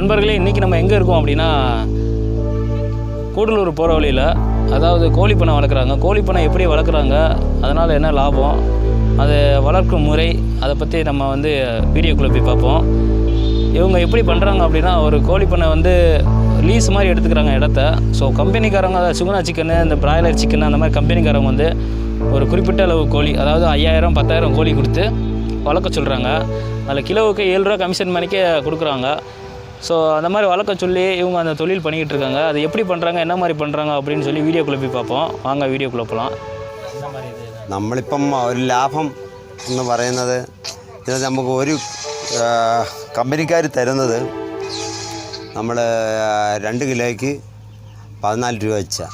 நண்பர்களே, இன்றைக்கி நம்ம எங்கே இருக்கோம் அப்படின்னா கூடலூர் போகிற வழியில், அதாவது கோழிப்பண்ணை வளர்க்குறாங்க. கோழிப்பண்ணை எப்படி வளர்க்குறாங்க, அதனால் என்ன லாபம், அதை வளர்க்கும் முறை, அதை பற்றி நம்ம வந்து வீடியோக்குள்ளே போய் பார்ப்போம். இவங்க எப்படி பண்ணுறாங்க அப்படின்னா, ஒரு கோழிப்பண்ணை வந்து லீஸ் மாதிரி எடுத்துக்கிறாங்க இடத்த. ஸோ கம்பெனிக்காரங்க சுகுணா சிக்கனு, இந்த பிராய்லர் சிக்கன், அந்த மாதிரி கம்பெனிக்காரங்க வந்து ஒரு குறிப்பிட்ட அளவு கோழி, அதாவது 5000 10,000 கோழி கொடுத்து வளர்க்க சொல்கிறாங்க. அதில் கிலோவுக்கு 7 ரூபா கமிஷன் பண்ணிக்க கொடுக்குறாங்க. ஸோ அந்த மாதிரி வளர்க்க சொல்லி இவங்க அந்த தொழில் பண்ணிக்கிட்டு இருக்காங்க. அது எப்படி பண்ணுறாங்க, என்ன மாதிரி பண்ணுறாங்க அப்படின்னு சொல்லி வீഡിயோக்குள்ளே போய் பார்ப்போம். வாங்க വീഡിയോക്കുள்ளே പോകാം. നമ്മളിപ്പം ഒരു ലാഭം എന്ന് പറയുന്നത് ഇത് നമുക്ക് ഒരു കമ്പനിക്കാർ തരുന്നത് നമ്മൾ 2 കിലോയ്ക്ക് 14 രൂപ വെച്ചാൽ.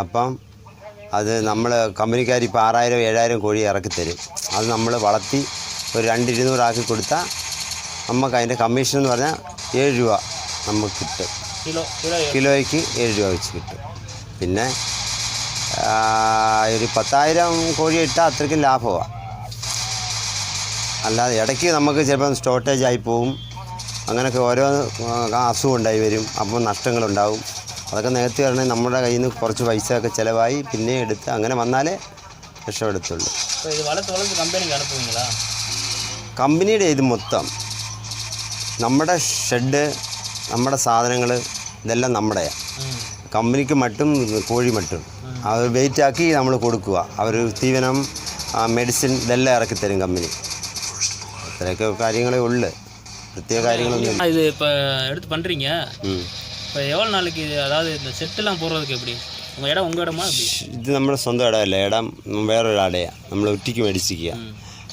അപ്പം അത് നമ്മൾ കമ്പനിക്കാർ ഇപ്പോൾ 6000 7000 കോഴി ഇറക്കി തരും. അത് നമ്മൾ വളർത്തി ഒരു 200-200 ആക്കി കൊടുത്താൽ നമുക്ക് അതിൻ്റെ കമ്മീഷൻ എന്ന് പറഞ്ഞാൽ 7 രൂപ നമുക്ക് കിട്ടും. കിലോയ്ക്ക് 7 രൂപ വെച്ച് കിട്ടും. പിന്നെ ഒരു 10,000 കോഴി ഇട്ടാൽ അത്രയ്ക്കും ലാഭമാണ്. അല്ലാതെ ഇടയ്ക്ക് നമുക്ക് ചിലപ്പം സ്റ്റോട്ടേജ് ആയി പോവും, അങ്ങനെയൊക്കെ ഓരോ അസുഖം ഉണ്ടായി വരും, അപ്പോൾ നഷ്ടങ്ങളുണ്ടാവും. അതൊക്കെ നേരത്തെ പറഞ്ഞാൽ നമ്മുടെ കയ്യിൽ നിന്ന് കുറച്ച് പൈസയൊക്കെ ചിലവായി പിന്നെ എടുത്ത് അങ്ങനെ വന്നാലേ രക്ഷപ്പെടുത്തുള്ളൂ. കമ്പനിയുടെ ഇത് മൊത്തം നമ്മുടെ ഷെഡ്, നമ്മുടെ സാധനങ്ങൾ ഇതെല്ലാം നമ്മുടെയാണ്. കമ്പനിക്ക് മട്ടും കോഴി മട്ടും അവർ വെയിറ്റാക്കി നമ്മൾ കൊടുക്കുക. അവർ തീവനം, മെഡിസിൻ ഇതെല്ലാം ഇറക്കി തരും കമ്പനി. അത്രയൊക്കെ കാര്യങ്ങളേ ഉള്ളു, പ്രത്യേക കാര്യങ്ങളൊന്നും. இது இப்போ எடுத்து பண்ணுறீங்க, இப்போ எவ்வளோ நாளைக்கு, அதாவது இந்த செட்டுலாம் போடுறதுக்கு எப்படி, உங்கள் இடம் உங்கள் இடமா? ഇത് നമ്മുടെ സ്വന്തം ഇടമല്ല, ഇടം വേറൊരാടെയാണ്, നമ്മൾ ഒറ്റയ്ക്ക് മേടിച്ചിരിക്കുക.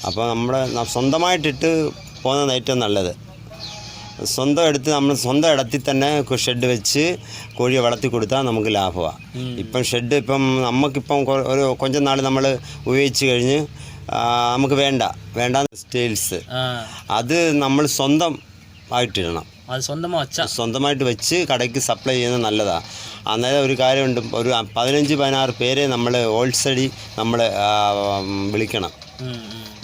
അപ്പോൾ നമ്മുടെ സ്വന്തമായിട്ടിട്ട് പോകുന്നതാണ് ഏറ്റവും നല്ലത്. സ്വന്തം എടുത്ത് നമ്മൾ സ്വന്തം ഇടത്തിൽ തന്നെ ഷെഡ് വെച്ച് കോഴിയെ വളർത്തി കൊടുത്താൽ നമുക്ക് ലാഭമാണ്. ഇപ്പം ഷെഡ് ഇപ്പം നമുക്കിപ്പം ഒരു കുറച്ച് നാൾ നമ്മൾ ഉപയോഗിച്ച് കഴിഞ്ഞ് നമുക്ക് വേണ്ട സ്റ്റൈൽസ് അത് നമ്മൾ സ്വന്തമായിട്ടിടണം. അത് സ്വന്തമായിട്ട് വെച്ച് കടയ്ക്ക് സപ്ലൈ ചെയ്യുന്നത് നല്ലതാണ്. അന്നേരം ഒരു കാര്യമുണ്ട്, ഒരു 15-16 പേരെ നമ്മൾ ഹോൾസെയിൽ നമ്മൾ വിളിക്കണം.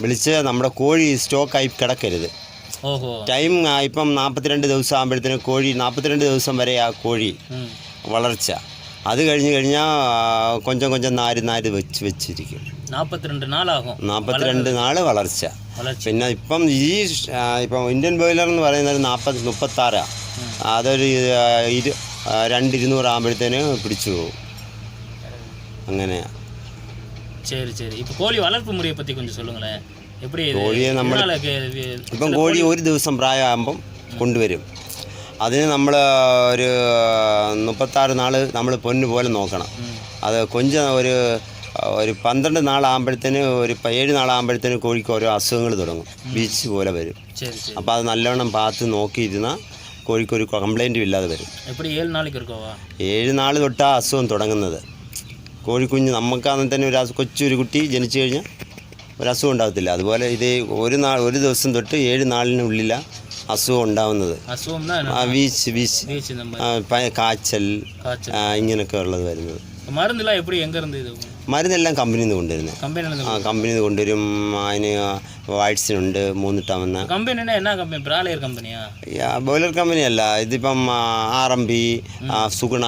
വിളിച്ച് നമ്മുടെ കോഴി സ്റ്റോക്കായി കിടക്കരുത്. ടൈം ഇപ്പം 42 ദിവസം ആകുമ്പോഴത്തേനും കോഴി 42 ദിവസം വരെ ആ കോഴി വളർച്ച. അത് കഴിഞ്ഞാൽ കൊഞ്ചം നാര് വെച്ചിരിക്കും. 42 നാൾ വളർച്ച. പിന്നെ ഇപ്പം ഇന്ത്യൻ ബോയിലർ എന്ന് പറയുന്നത് 36. അതൊരു 200-200 ആകുമ്പോഴത്തേന് പിടിച്ചു പോകും. അങ്ങനെയാണ്. சரி சரி. இப்போ கோழி வளர்ப்பு முறையை பற்றி கொஞ்சம் சொல்லுங்களேன். எப்படி കോഴിയെ നമ്മൾ ഇപ്പം കോഴി ഒരു ദിവസം പ്രായമാകുമ്പം കൊണ്ടുവരും. അതിന് നമ്മൾ ഒരു 36 നാൾ നമ്മൾ പൊന്നു പോലെ നോക്കണം. അത് ഒരു 12 നാളാകുമ്പോഴത്തേന്, ഒരു 7 നാളാകുമ്പോഴത്തേന് കോഴിക്ക് ഓരോ അസുഖങ്ങൾ തുടങ്ങും, ബീച്ച് പോലെ വരും. അപ്പോൾ അത് നല്ലവണ്ണം പാത്ത് നോക്കിയിരുന്നാൽ കോഴിക്കൊരു കംപ്ലൈൻറ്റും ഇല്ലാതെ വരും. 7 നാൾ തൊട്ടാണ് അസുഖം തുടങ്ങുന്നത്. കോഴിക്കുഞ്ഞ് നമുക്കാണെങ്കിൽ തന്നെ കൊച്ചൊരു കുട്ടി ജനിച്ചു കഴിഞ്ഞാൽ ഒരസുഖം ഉണ്ടാകത്തില്ല. അതുപോലെ ഇത് ഒരു ദിവസം തൊട്ട് 7 നാളിനുള്ളിലാണ് അസുഖം ഉണ്ടാവുന്നത്. വീച്ച്, കാച്ചൽ, ഇങ്ങനെയൊക്കെ ഉള്ളത് വരുന്നത്. മരുന്നെല്ലാം കമ്പനിയിൽ നിന്ന് കൊണ്ടുവരുന്നത്. കമ്പനിയിൽ നിന്ന് കൊണ്ടുവരും. അതിന് വാക്സിനുണ്ട് 3 ടവന്ന. ബോയിലർ കമ്പനിയല്ല, ഇതിപ്പം RMB, സുഗുണ,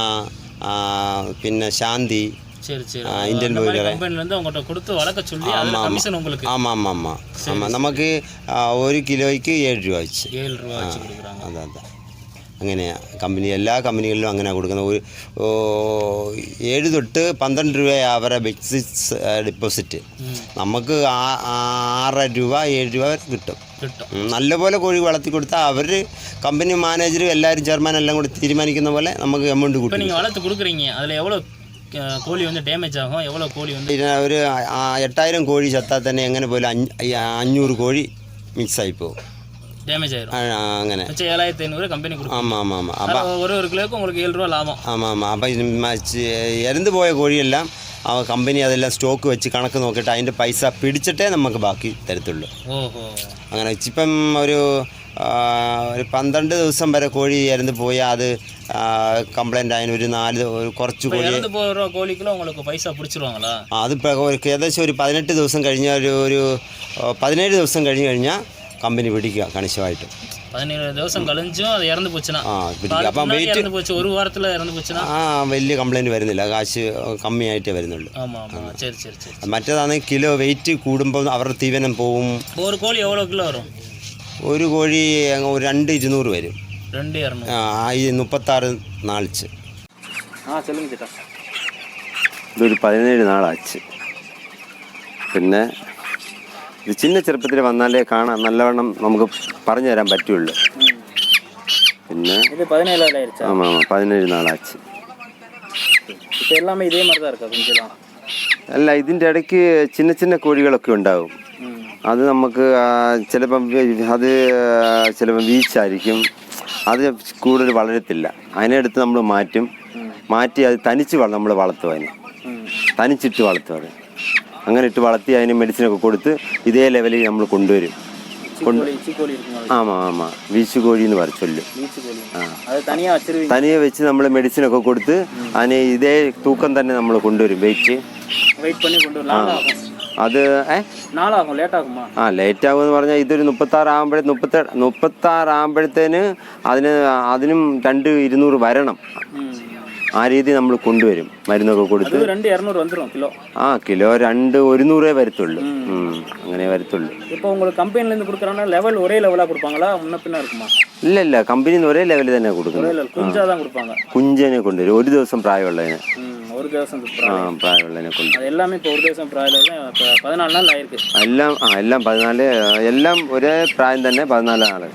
പിന്നെ ശാന്തി, ഇന്ത്യൻ ബോയിലർ. ആമാ നമുക്ക് 1 കിലോയ്ക്ക് 7 രൂപ വെച്ച്. അതെ അങ്ങനെയാണ് കമ്പനി. എല്ലാ കമ്പനികളിലും അങ്ങനെയാണ് കൊടുക്കുന്നത്. 7 തൊട്ട് 12 രൂപയാണ് അവരുടെ ഫിക്സ് ഡെപ്പോസിറ്റ്. നമുക്ക് 6 രൂപ 7 രൂപ വരെ കിട്ടും. നല്ലപോലെ കോഴി വളർത്തി കൊടുത്താൽ അവർ കമ്പനി മാനേജർ എല്ലാവരും ചെയർമാൻ എല്ലാം കൂടി തീരുമാനിക്കുന്ന പോലെ നമുക്ക് എമൗണ്ട് കിട്ടും. கோழி வந்து டேமேஜ் ஆகும். எவ்வளோ கோழி வந்து ഒരു 8000 കോഴി ചത്താൽ തന്നെ എങ്ങനെ പോലും 500 കോഴി മിക്സായി പോകും, டேமேஜ் ஆயிடும். അങ്ങനെ 7500 കമ്പനി കൊടുക്കും. ആമാം. അപ്പോൾ ഒരു കിലോയ്ക്ക് உங்களுக்கு 7 രൂപ ലാഭം. ആമാം. അപ്പം ഇറந்து പോയ കോഴിയെല്ലാം കമ്പനി അതെല്ലാം സ്റ്റോക്ക് വെച്ച് കണക്ക് നോക്കിയിട്ട് അതിൻ്റെ പൈസ പിടിച്ചിട്ടേ നമുക്ക് ബാക്കി തരത്തുള്ളൂ. അങ്ങനെ ഇപ്പം ഒരു 12 ദിവസം വരെ കോഴി ഇറந்து പോയാൽ അത് കംപ്ലൈൻ്റ് ആയതിന് ഒരു 4 കുറച്ച് കോഴിക്കുള്ള உங்களுக்கு പൈസ പിടിച്ചിരുവാங்களா? അത് ഏകദേശം ഒരു 18 ദിവസം കഴിഞ്ഞാൽ ഒരു 17 ദിവസം കഴിഞ്ഞാൽ കമ്പനി പിടിക്കുക കണിശമായിട്ട്. 17 ദിവസം കളിஞ்சுം അത് ഇറന്നു പോச்சுனா അപ്പം വെയിറ്റ് ഇറന്നു പോச்சு ഒരു വാரത്തിൽ ഇറന്നു പോச்சுனா വലിയ കംപ്ലൈൻറ്റ് വരുന്നില്ല, കാശ് കമ്മിയായിട്ടേ വരുന്നുള്ളൂ. ശരി ശരി ശരി. മറ്റേതാണെങ്കിൽ കിലോ വെയിറ്റ് കൂടുമ്പോൾ അവരുടെ തീവനം പോവും. ഒരു കോഴി എவ்வளோ കിലോ വരും? ഒരു കോഴി ഒരു 2,200 വരും. 2,200. 36 നാളിച്ച്. சொல்லுங்க ചേട്ടാ. ഇതൊരു 17 നാളാச்சு. പിന്നെ ഇത് ചിന്ന ചെറുപ്പത്തിൽ വന്നാലേ കാണാൻ നല്ലവണ്ണം നമുക്ക് പറഞ്ഞു തരാൻ പറ്റുള്ളൂ. പിന്നെ ഇത് 17 ആയിരിച്ചു. ஆமாம் 17 നാളാச்சு. இப்போ எல்லாமே இதே மாதிரி தான் இருக்கா கொஞ்சம்? അല്ല, ഇതിൻ്റെ ഇടയ്ക്ക് ചിന്ന ചിന്ന കോഴികളൊക്കെ ഉണ്ടാവും. അത് നമുക്ക് ചിലപ്പം വീച്ചായിരിക്കും, അത് കൂടുതൽ വളരത്തില്ല. അതിനെടുത്ത് നമ്മൾ മാറ്റി അത് തനിച്ച് നമ്മൾ വളർത്തും. തനിച്ചിട്ട് വളർത്തും. അത് അങ്ങനെ ഇട്ട് വളർത്തി അതിന് മെഡിസിനൊക്കെ കൊടുത്ത് ഇതേ ലെവലിൽ നമ്മൾ കൊണ്ടുവരും. ആമാ വീച്ചു കോഴി എന്ന് ചൊല്ലും. തനിയെ വെച്ച് നമ്മൾ മെഡിസിനൊക്കെ കൊടുത്ത് അതിന് ഇതേ തൂക്കം തന്നെ നമ്മൾ കൊണ്ടുവരും. വെയിറ്റ് അത് ലേറ്റ് ആകുമെന്ന് പറഞ്ഞാൽ ഇതൊരു 36 ആകുമ്പോഴത്തേന് അതിനും 2,200 വരണം. ആ രീതി നമ്മൾ കൊണ്ടുവരും, മരുന്നൊക്കെ കൊടുത്ത്. കിലോ 2,100 വരത്തുള്ളൂ. അങ്ങനെ വരത്തുള്ളൂ. ഇല്ല, കമ്പനിന്ന് ഒരേ ലെവലിൽ തന്നെ കൊടുക്കുന്നത്. കുഞ്ചനെ കൊണ്ടുവരും, ഒരു ദിവസം പ്രായമുള്ളതിനെ. പ്രായമുള്ളതിനെ കൊണ്ടുവരും. എല്ലാം 14, എല്ലാം ഒരേ പ്രായം തന്നെ. 14 നാള്.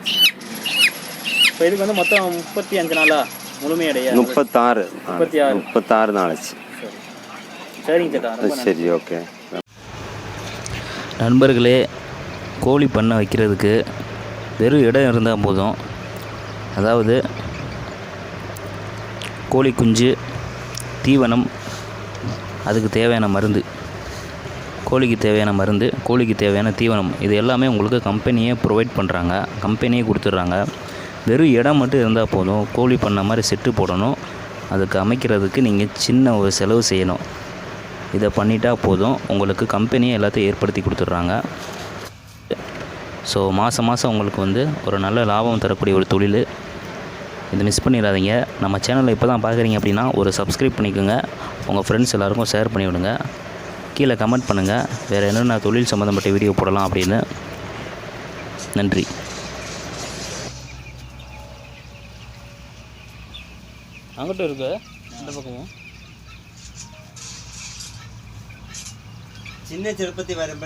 36 നാളാச்சு. சரி, ஓகே. நண்பர்களே, கோழி பண்ணை வைக்கிறதுக்கு வெறும் இடம் இருந்தால் போதும். அதாவது கோழி குஞ்சு, தீவனம், அதுக்கு தேவையான மருந்து, கோழிக்கு தேவையான மருந்து, கோழிக்கு தேவையான தீவனம், இது எல்லாமே உங்களுக்கு கம்பெனியே ப்ரொவைட் பண்ணுறாங்க, கம்பெனியே கொடுத்துட்றாங்க. வெறும் இடம் மட்டும் இருந்தால் போதும். கோழி பண்ண மாதிரி செட்டு போடணும். அதுக்கு அமைக்கிறதுக்கு நீங்கள் சின்ன ஒரு செலவு செய்யணும். இதை பண்ணிட்டா போதும், உங்களுக்கு கம்பெனியே எல்லாத்தையும் ஏற்படுத்தி கொடுத்துட்றாங்க. ஸோ மாதம் உங்களுக்கு ஒரு நல்ல லாபம் தரக்கூடிய ஒரு தொழில். இதை மிஸ் பண்ணிடாதீங்க. நம்ம சேனலை இப்போ தான் பார்க்குறீங்க அப்படின்னா ஒரு சப்ஸ்கிரைப் பண்ணிக்கோங்க. உங்கள் ஃப்ரெண்ட்ஸ் எல்லாருக்கும் ஷேர் பண்ணி விடுங்க. கீழே கமெண்ட் பண்ணுங்கள் வேறு என்னென்ன தொழில் சம்மந்தப்பட்ட வீடியோ போடலாம் அப்படின்னு. நன்றி. அங்கிட்டும் இருக்கு, இந்த பக்கமும் சின்ன ചെറുപ്പത്തിൽ വരുമ്പോൾ